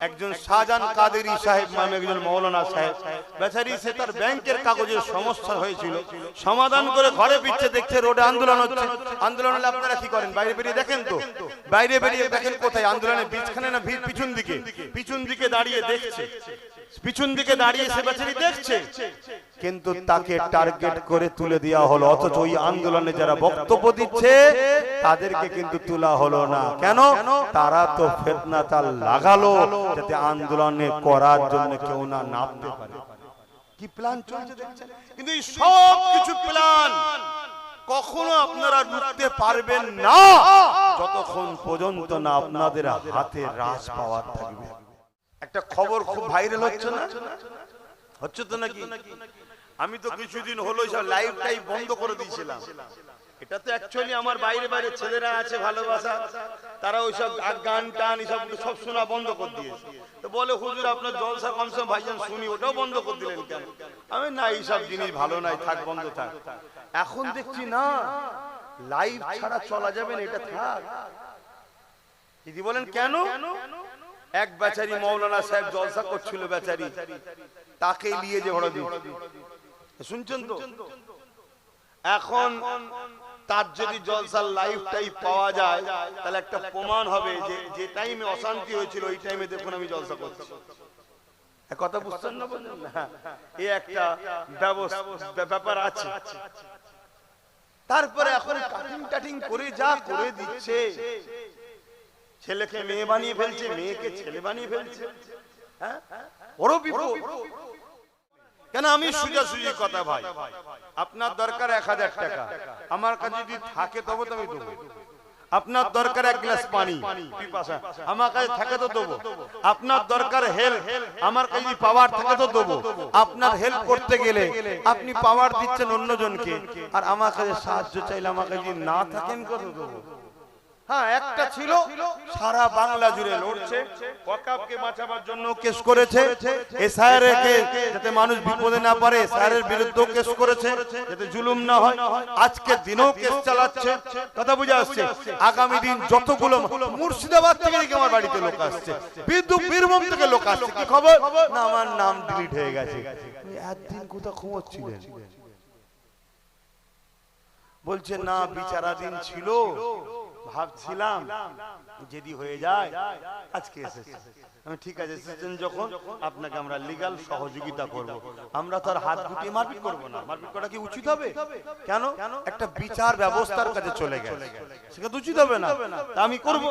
একজন শাহজাহান কাদেরী সাহেব নামে একজন মৌলানা সাহেব, বেচারি সে তার ব্যাংকের কাগজের সমস্যা হয়েছিল, সমাধান করে ঘরে ফিরছে, দেখছে রোডে আন্দোলন হচ্ছে। আন্দোলন হলে আপনারা কি করেন? বাইরে বেরিয়ে দেখেন তো, বাইরে বেরিয়ে দেখেন কোথায় আন্দোলনের বীজখানে না পিছন দিকে, পিছন দিকে দাঁড়িয়ে দেখছে, পিছন দিকে দাঁড়িয়ে সে বেচারি দেখছে, কিন্তু তাকে টার্গেট করে তুলে দেওয়া হলো। অথচ ওই আন্দোলনে যারা বক্তব্য দিচ্ছে তাদেরকে কিন্তু তোলা হলো না। কেন? তারা তো ফিতনাটা লাগালো যাতে আন্দোলনে করার জন্য কেউ না নামতে পারে। কি প্ল্যান চলছে দেখছেন? কিন্তু এই সব কিছু প্ল্যান কখনো আপনারা রুখতে পারবেন না যতক্ষণ পর্যন্ত না আপনাদের হাতে রাজ পাওয়ার থাকবে। একটা খবর খুব ভাইরাল হচ্ছে না? হচ্ছে তো নাকি? আমি তো কিছুদিন হলো সব লাইভটাই বন্ধ করে দিয়েছিলাম। এটা তো অ্যাকচুয়ালি আমার বাইরে বাইরে ছেলেরা আছে ভালোবাসা, তারা ওইসব গান টান এসব সব শোনা বন্ধ করে দিয়েছে। তো বলে হুজুর আপনার জলসা কমসম ভাইজান শুনি, ওটাও বন্ধ করে দিলেন কেন? আমি না, এইসব জিনিস ভালো নাই, থাক বন্ধ থাক। এখন দেখছি না লাইভ ছাড়া চলা যাবে না, এটা থাক। দিদি বলেন কেন? এক বেচারি মৌলানা সাহেব জলসা করছিল, বেচারি তাকে নিয়ে যে ভরা দিচ্ছে, শুনছেন তো? এখন তার যদি জলসার লাইভটাই পাওয়া যায় তাহলে একটা প্রমাণ হবে যে যে টাইমে অশান্তি হয়েছিল ওই টাইমে দেখুন আমি জলসা করছি। কথা বুঝছেন না? বলেন না, এই একটা ব্যাপার আছে। তারপরে এখন কাটিং টাটিং করে যা করে দিচ্ছে, ছেলেকে মেয়ে বানিয়ে ফেলছে, মেয়েকে ছেলে বানিয়ে ফেলছে। হ্যাঁ, বড় বিপদ। কেন? আমি সোজাসুজি কথা ভাই, আপনার দরকার 1000 টাকা, আমার কাছে যদি থাকে তবে তো আমি দেবো। আপনার দরকার এক গ্লাস পানি পিপাসা, আমার কাছে থাকে তো দেবো। আপনার দরকার হেল্প, আমার কাছে যদি পাওয়ার থাকে তো দেবো। আপনার হেল্প করতে গেলে আপনি পাওয়ার দিচ্ছেন অন্যজনকে, আর আমার কাছে সাহায্য চাইলে আমার কাছে যদি না থাকেন কত দেবো? হ্যাঁ, একটা ছিল সারা বাংলা জুড়ে লড়ছে, ওয়াকফকে বাঁচাবার জন্য কেস করেছে, এসআইআরকে যাতে মানুষ বিপদে না পড়ে এসআইআরের বিরুদ্ধে কেস করেছে যাতে জুলুম না হয়, আজকে দিনও কেস চালাচ্ছে। কথা বুঝে আসছে? আগামী দিন যতগুলো মুর্শিদাবাদ থেকে দেখে আমার বাড়িতে লোক আসছে, বীরভূম থেকে লোক আসছে, কি খবর না আমার নাম ডিলিট হয়ে গেছে। একদিন কোথা ঘুমোচ্ছিলেন? বলছে না বিচারাধীন ছিল, ভাবছিলাম যদি হয়ে যায় আজকে এসেছে। আমি ঠিক আছে, এসেছেন যখন আপনাকে আমরা লিগ্যাল সহযোগিতা করব। আমরা তো আর হাত গুটিয়ে মারপিট করব না। মারপিট করা কি উচিত হবে? কেন? একটা বিচার ব্যবস্থার কাছে চলে গেছে, সেটা উচিত হবে না। তা আমি করব,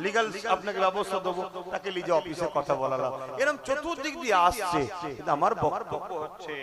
লিগ্যাল আপনাকে ব্যবস্থা দেবো। তাকে লিজে অফিসে কথা বলালাম, এরকম চতুর্দিক দিয়ে আসছে। কিন্তু আমার বক্তব্য হচ্ছে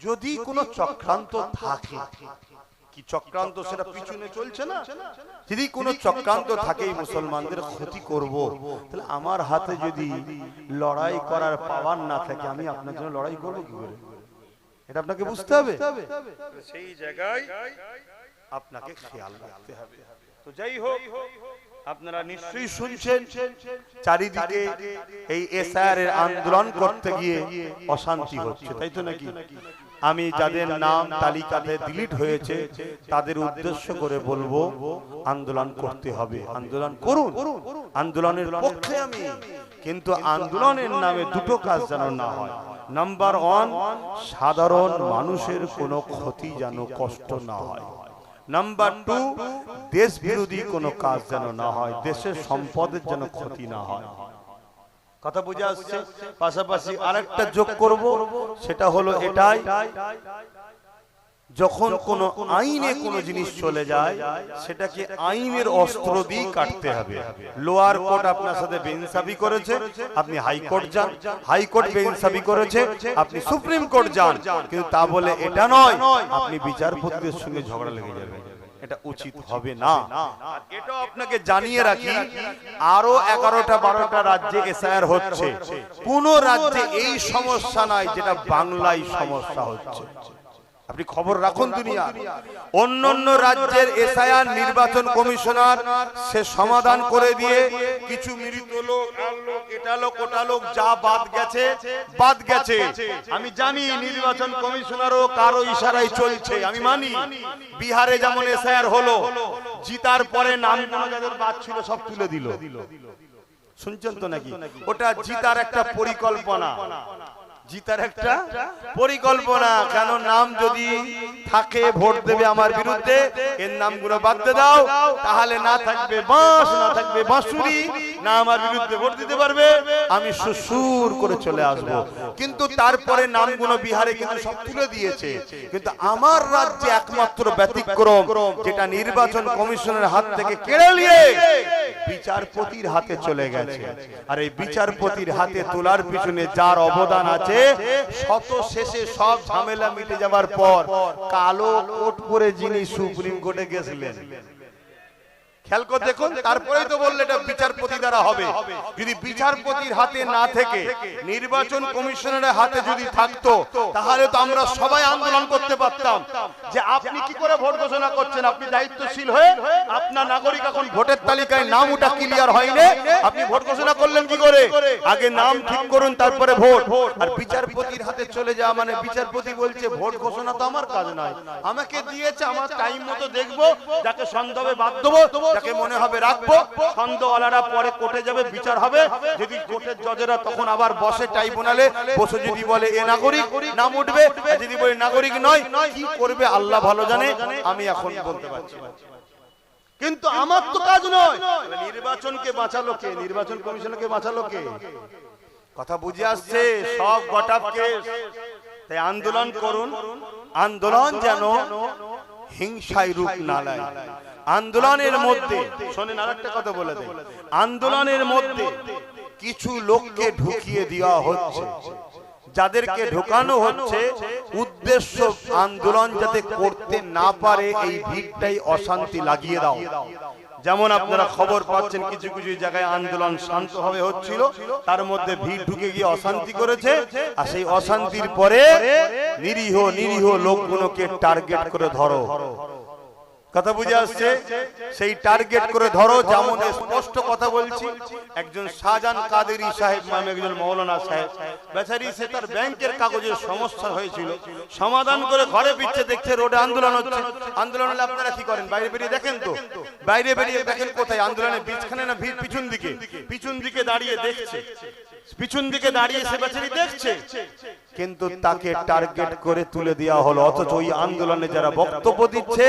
যদি কোনো চক্রান্ত থাকে, কি চক্রান্ত সেটা পিছনে চলছে না, যদি কোনো চক্রান্ত থাকে মুসলমানদের ক্ষতি করব, তাহলে আমার হাতে যদি লড়াই করার পাওয়ার না থাকে আমি আপনার জন্য লড়াই করব কি করে? এটা আপনাকে বুঝতে হবে। সেই জায়গায় আপনাকে খেয়াল রাখতে হবে। তো যাই হোক, আপনারা নিশ্চয়ই শুনছেন চারিদিকে এই এসআইআর এর আন্দোলন করতে গিয়ে অশান্তি হচ্ছে, তাই তো নাকি? আমি যাদের নাম তালিকাতে ডিলিট হয়েছে তাদের উদ্দেশ্য করে বলবো আন্দোলন করতে হবে, আন্দোলন করুন, আন্দোলনের পক্ষে আমি। কিন্তু আন্দোলনের নামে দুটো কাজ যেন না হয়। নাম্বার 1, সাধারণ মানুষের কোনো ক্ষতি যেন কষ্ট না হয়। নাম্বার 2, দেশ বিরোধী কোনো কাজ যেন না হয়, দেশের সম্পদের যেন ক্ষতি না হয়। কথা বুঝে আসছে? পাশাপাশি আরেকটা যোগ করব, সেটা হলো এটাই, যখন কোন আইনে কোনো জিনিস চলে যায় সেটাকে আইনের অস্ত্র দিয়ে কাটতে হবে। লোয়ার কোর্ট আপনার সাথে বেইনসাফি করেছে, আপনি হাইকোর্ট যান, হাইকোর্ট বেইনসাফি করেছে, আপনি সুপ্রিম কোর্ট যান। কিন্তু তা বলে এটা নয় আপনি বিচারপতিদের সঙ্গে ঝগড়া লেগে যাবে, এটা উচিত হবে না। আর এটাও আপনাকে জানিয়ে রাখি, আরো 11টা 12টা রাজ্যে এসআইআর হচ্ছে, কোন রাজ্যে এই সমস্যা নাই যেটা বাংলায় সমস্যা হচ্ছে। আপনি খবর রাখুন দুনিয়া, অন্যান্য রাজ্যের এসআইআর নির্বাচন কমিশনার সে সমাধান করে দিয়ে কিছু মৃত লোক, আর লোক, এটা লোক, ওটা লোক যা বাদ গেছে। আমি জানি নির্বাচন কমিশনারও কারো ইশারায় চলছে, আমি মানি। বিহারে যেমন এসআইআর হলো, জিতার পরে নাম যাদের বাদ ছিল সব তুলে দিল। শুনছেন তো নাকি? ওটা জিতার একটা পরিকল্পনা, জিতার একটা পরিকল্পনা। কেন নাম যদি থাকে ভোট দেবে আমার বিরুদ্ধে, এর নামগুলো বাদ দিয়ে দাও, তাহলে না থাকবে বাঁশ, না থাকবে বাঁশুরি, না আমার বিরুদ্ধে ভোট দিতে পারবে, আমি সুসুর করে চলে আসব। কিন্তু তারপরে নামগুলো বিহারে কিন্তু সব তুলে দিয়েছে, কিন্তু আমার রাজ্যে একমাত্র ব্যতিক্রম, যেটা নির্বাচন কমিশনের হাত থেকে কেড়ে নিয়ে বিচারপতির হাতে চলে গেছে। আর এই বিচারপতির হাতে তোলার পিছনে যার অবদান আছে, শত শেষে সব ঝামেলা মিটে যাবার পর কালো কোট পরে যিনি সুপ্রিম কোর্টে গেছিলেন, খেয়াল করে দেখুন, তারপরেই তো বললে এটা বিচারপতি দ্বারা হবে। যদি বিচারপতির হাতে না থেকে নির্বাচন কমিশনের হাতে যদি থাকতো, তাহলে তো আমরা সবাই আন্দোলন করতে পারতাম যে আপনি কি করে ভোট ঘোষণা করছেন, আপনি দায়িত্বশীল হয়ে আপনার নাগরিক এখন ভোটের তালিকায় নাম ওটা ক্লিয়ার হয়নি, আপনি ভোট ঘোষণা করলেন কি করে? আগে নাম ঠিক করুন, তারপরে ভোট। আর বিচারপতির হাতে চলে যাওয়া মানে বিচারপতি বলছে ভোট ঘোষণা তো আমার কাজ নয়, আমাকে দিয়েছে, আমার টাইম মতো দেখবো, যাকে সন্দেহে বাদ দেবো, যাকে মনে হবে রাখবো, সন্দেহওয়ালারা পরে কোর্টে যাবে, বিচার হবে। যদি কোর্টের জজেরা তখন আবার বসে ট্রাইব্যুনালে বসে, যদি বলে এ নাগরিক, নাম উঠবে, যদি বলে নাগরিক নয়, কি করবে আল্লাহ ভালো জানে, আমি এখন বলতে পারছি না। কিন্তু আমার তো কাজ নয়। নির্বাচনকে বাঁচালো কে? নির্বাচন কমিশনকে বাঁচালো কে? কথা বুঝে আসছে? সব গোটা কেস। তাই আন্দোলন করুন, আন্দোলন যেন হিংসায় রূপ না নেয়। আন্দোলনের মধ্যে শোনেন, আরেকটা কথা বলে দেয়, আন্দোলনের মধ্যে কিছু লোককে ঢুকিয়ে দেওয়া হচ্ছে, যাদেরকে ঢোকানো হচ্ছে উদ্দেশ্য আন্দোলন যাতে করতে না পারে, এই ভিড়টাই অশান্তি লাগিয়ে দাও। যেমন আপনারা খবর পাচ্ছেন, কিছু কিছু জায়গায় আন্দোলন শান্তভাবে হচ্ছিল, তার মধ্যে ভিড় ঢুকে গিয়ে অশান্তি করেছে, আর সেই অশান্তির পরে নিরীহ নিরীহ লোকগুলোকে টার্গেট করে ধরো। কথা বুঝে আসছে? সেই টার্গেট করে ধরো। যেমন স্পষ্ট কথা বলছি, একজন শাহজাহান কাদেরী সাহেব নামে একজন মৌলানা সাহেব, বেচারি সে তার ব্যাংকের কাগজের সমস্যা হয়েছিল, সমাধান করে ঘরে ফিরছে, দেখছে রোডে আন্দোলন হচ্ছে। আন্দোলন হলে আপনারা কি করেন? বাইরে বেরিয়ে দেখেন তো, বাইরে বেরিয়ে দেখেন কোথায় আন্দোলনের বীজখানে না ভিড় পিছন দিকে, পিছন দিকে দাঁড়িয়ে দেখছে, পিছন দিকে দাঁড়িয়ে সে বেচারি দেখছে, কিন্তু তাকে টার্গেট করে তুলে দেওয়া হলো। অথচ ওই আন্দোলনে যারা বক্তব্য দিচ্ছে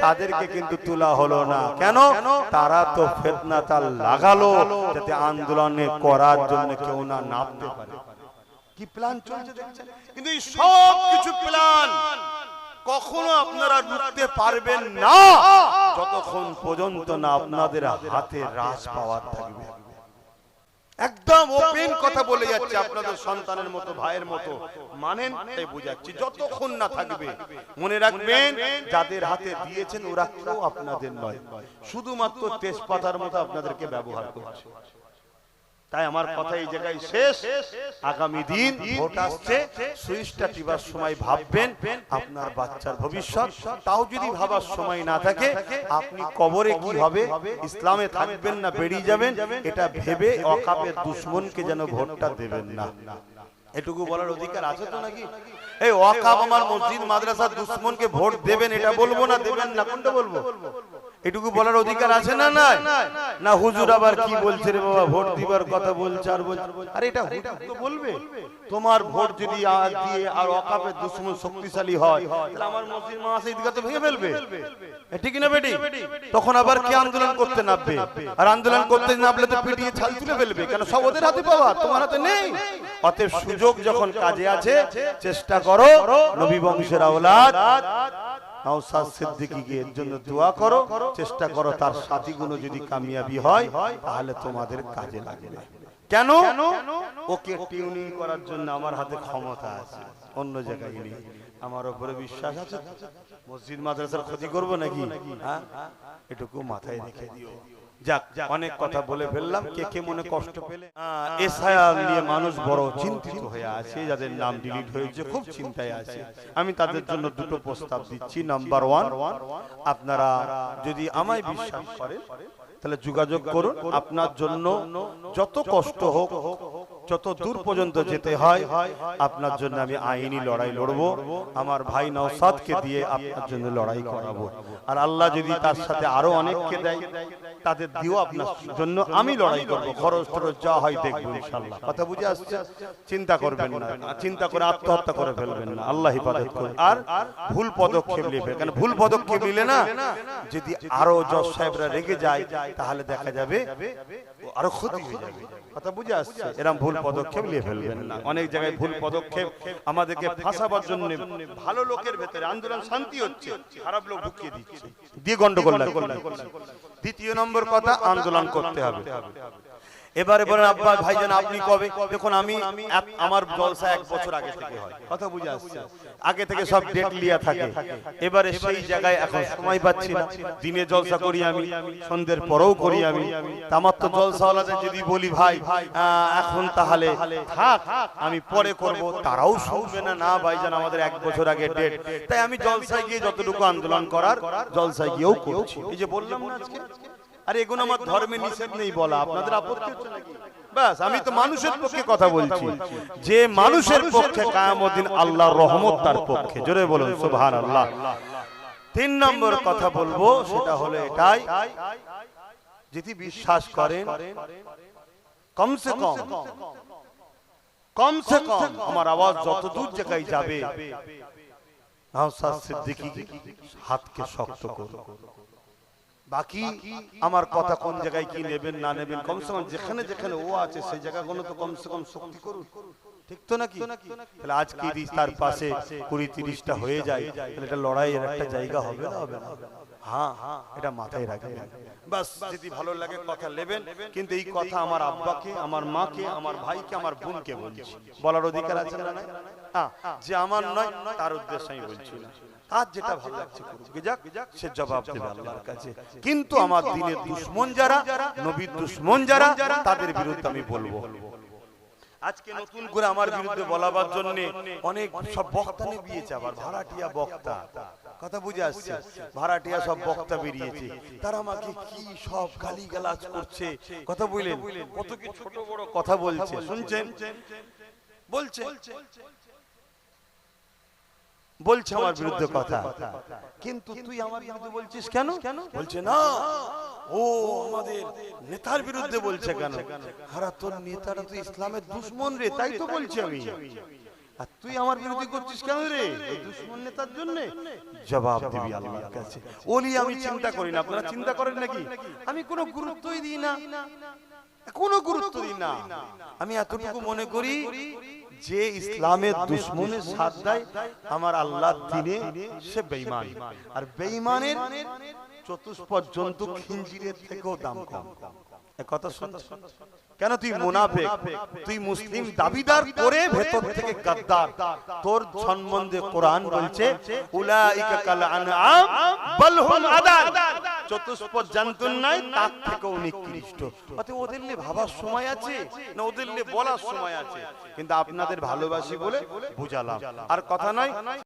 তাদেরকে কিন্তু তোলা হলো না। কেন? তারা তো ফিতনা তাল লাগালো যাতে আন্দোলনে করার জন্য কেউ না নামতে পারে। কি প্ল্যান চলছে দেখছেন? কিন্তু এই সব কিছু প্ল্যান কখনো আপনারা রুখতে পারবেন না যতক্ষণ পর্যন্ত না আপনাদের হাতে রাজ পাওয়ার থাকবে। একদম ওপেন কথা বলে যাচ্ছে, আপনাদের সন্তানের মতো, ভাইয়ের মতো মানেন, তাই বুঝাচ্ছি। যতক্ষণ না থাকবে, মনে রাখবেন যাদের হাতে দিয়েছেন ওরা কেউ আপনাদের নয়, শুধুমাত্র তেজপাতার মতো আপনাদেরকে ব্যবহার করছে। তাই আমার কথা এই জায়গায় শেষ। আগামী দিন ভোট আসছে, সুইচটা টিপার সময় ভাববেন আপনার বাচ্চার ভবিষ্যৎ। তাও যদি ভাবার সময় না থাকে, আপনি কবরে কি হবে, ইসলামে থাকবেন না বেরিয়ে যাবেন, এটা ভেবে ওয়াকাফের দুশমনকে যেন ভোটটা দেবেন না। এটুকু বলার অধিকার আছে তো নাকি? এই ওয়াকাফ আমার মসজিদ মাদ্রাসার দুশমনকে ভোট দেবেন এটা বলবো না দেবেন না, কোনটা বলবো? এটুকু বলার অধিকার আছে না নাই? না হুজুর আবার কি বলছে রে বাবা, ভোট দিবার কথা বলছে আর বলছে। আরে এটা হুজুর তো বলবে, তোমার ভোট যদি দিয়ে আর ওয়াকাফের দুশমন শক্তিশালী হয়, তাহলে আমার মসজিদ মাদ্রাসা ঈদগাহ তো ভেঙে ফেলবে, ঠিক না বেটি? তখন আবার কি আন্দোলন করতে নামবে, আর আন্দোলন করতে নামলে তো পিটিয়ে ছাল তুলে ফেলবে। কেন? সব ওদের হাতে পাওয়া, তোমার হাতে নেই। অতএব সুযোগ যখন কাজে আছে, চেষ্টা করো নবী বংশের আওলাদ নওশাদ সিদ্দিকীকে এর জন্য দোয়া করো, চেষ্টা করো তার সাথীগুলো যদি কামিয়াবি হয় তাহলে তোমাদের কাজে লাগবে। কেন? ওকে টিউনিং করার জন্য আমার হাতে ক্ষমতা আছে, অন্য জায়গায় নেই। আমার উপরে বিশ্বাস আছে। মসজিদ মাদ্রাসার ক্ষতি করবো নাকি? হ্যাঁ, এটুকু মাথায় রেখে দিও। যাক, অনেক কথা বলে ফেললাম। কে কে মনে কষ্ট পেলে? এসআইআর নিয়ে মানুষ বড় চিন্তিত হয়ে আছে, যাদের নাম ডিলিট হয়েছে খুব চিন্তায় আছে। আমি তাদের জন্য দুটো প্রস্তাব দিচ্ছি। নাম্বার 1, আপনারা যদি আমায় বিশ্বাস করেন তাহলে যোগাযোগ করুন। আপনার জন্য যত কষ্ট হোক যত দূর পর্যন্ত যেতে হয় আপনার জন্য আমি আইনি লড়াই লড়বো, আমার ভাই নওশাদকে দিয়ে আপনার জন্য লড়াই করাবো। আর আল্লাহ যদি তার সাথে আরো অনেককে দেয় তাদের দিয়েও আপনার জন্য আমি লড়াই করবো, খরচ টরচ যা হয় দেখবো ইনশাআল্লাহ। কথা বুঝে আসছে? চিন্তা করবেন না, চিন্তা করে আত্মহত্যা করে ফেলবেন না, আল্লাহ হিফাজত করুন। আর ভুল পদক্ষেপ নেবে, কারণ ভুল পদক্ষেপ নিলে না যদি আরো জজ সাহেবরা রেগে যায় তাহলে দেখা যাবে আরো ক্ষতি হয়ে যাবে। কথা বুঝে আসছে? এরকম ভুল পদক্ষেপ নিয়ে ফেলবেন না। অনেক জায়গায় ভুল পদক্ষেপ আমাদেরকে ফাঁসাবার জন্য, ভালো লোকের ভেতরে আন্দোলন শান্তি হচ্ছে, খারাপ লোক ঢুকিয়ে দিচ্ছে, দিয়ে গন্ডগোল লাগছে। দ্বিতীয় নম্বর কথা, আন্দোলন করতে হবে। এবারে বলেন আব্বা ভাইজান আপনি কবে? দেখুন আমি আমার জলসা 1 বছর আগে থেকে হয়। কথা বুঝে আসছে? আগে থেকে সব ডেট লিয়া থাকে। এবারে সেই জায়গায় এখন সময় পাচ্ছি না। দিনে জলসা করি আমি, সন্ধ্যের পরেও করি আমি। আমার তো জলসাওয়ালাদের যদি বলি ভাই এখন তাহলে থাক আমি পরে করব, তারাও শুনবে না। না ভাইজান আমাদের 1 বছর আগে ডেট। তাই আমি জলসায় গিয়ে যতটুকু আন্দোলন করার জলসায় গিয়েও করছি। এই যে বললাম না আজকে, আরে এগুলো আমার ধর্মে নিষেধ নেই বলা, আপনাদের আপত্তি হচ্ছে নাকি? বাস আমি তো মানুষের পক্ষে কথা বলছি, যে মানুষের পক্ষে কিয়ামত দিন আল্লাহর রহমত তার পক্ষে। জোরে বলুন সুবহানাল্লাহ। 3 নম্বর কথা বলবো সেটা হলো এটাই, যদি বিশ্বাস করেন কমসে কম আমার আওয়াজ যত দূর জায়গায় যাবে নওশাদ সিদ্দিকী হাতকে শক্ত করুন। বাকি আমার কথা কোন জায়গায় কি নেবেন না নেবেন, কমসে কম যেখানে যেখানে ও আছে সেই জায়গাগুলো তো কমসে কম শক্তি করুন। ঠিক তো নাকি? তাহলে আজকে তার পাশে 20-30টা হয়ে যায়, তাহলে এটা লড়াইয়ের একটা জায়গা হবে না? হবে না? হ্যাঁ, এটা মাথায় রাখবেন। বাস যদি ভালো লাগে কথা নেবেন, কিন্তু এই কথা আমার আব্বাকে, আমার মাকে, আমার ভাইকে, আমার বোনকে বলছি, বলার অধিকার আছে না? হ্যাঁ, যে আমার নয় তার উদ্দেশ্যে আমি বলছি না। তার যেটা ভালো লাগছে করুক, যাক, সে জবাব দেবে আল্লাহর কাছে। কিন্তু আমার দ্বীনের দুশমন যারা, নবীর দুশমন যারা, তাদের বিরুদ্ধে আমি বলবো। আজকে নতুন করে আমার বিরুদ্ধে বলাবার জন্য অনেক সব বক্তা নিয়েছে, আবার ভাড়াটিয়া বক্তা। কথা বুঝে আসছে? ভাড়াটিয়া সব বক্তা বেরিয়েছে, তারা আমাকে কি সব গালিগালাজ করছে। কথা বুঝলেন? কত কি ছোট বড় কথা বলছে, শুনছেন? বলছে আমার বিরুদ্ধে কথা, কিন্তু তুই আমার বিরুদ্ধে বলছিস কেন? বলছে না ও আমাদের নেতার বিরুদ্ধে বলছে কেন? আরে তোর নেতারা তো ইসলামের দুশমন রে, তাই তো বলছি আমি। আর তুই আমার বিরুদ্ধে করছিস কেন রে? এই দুশমন নেতার জন্য জবাব দিবি আল্লাহর কাছে। ওলি আমি চিন্তা করি না, আপনারা চিন্তা করেন নাকি? আমি কোনো গুরুত্বই দিই না, কোনো গুরুত্ব দিই না। আমি এতটুকু মনে করি যে ইসলামের দুশমনের সাথ দেয় আমার আল্লাহর দ্বীনে সে বেঈমান, আর বেঈমানের চতুষ্পদ জন্তু খিঞ্জিরের থেকেও দাম কম। কথা শুনছো? কেন? তুই মুনাফিক, তুই মুসলিম দাবিদার করে ভেতর থেকে গাদ্দার। তোর সম্বন্ধে কোরআন বলছে উলাইকা কাল আনআম বাল হুম আদাল, চতুষ্পদ জন্তুর নাই তার থেকেও নিকৃষ্ট। অতএব ওদের নিয়ে ভাবার সময় আছে না, ওদের নিয়ে বলার সময় আছে? কিন্তু আপনাদের ভালোবাসি বলে বুঝালাম, আর কথা নয়।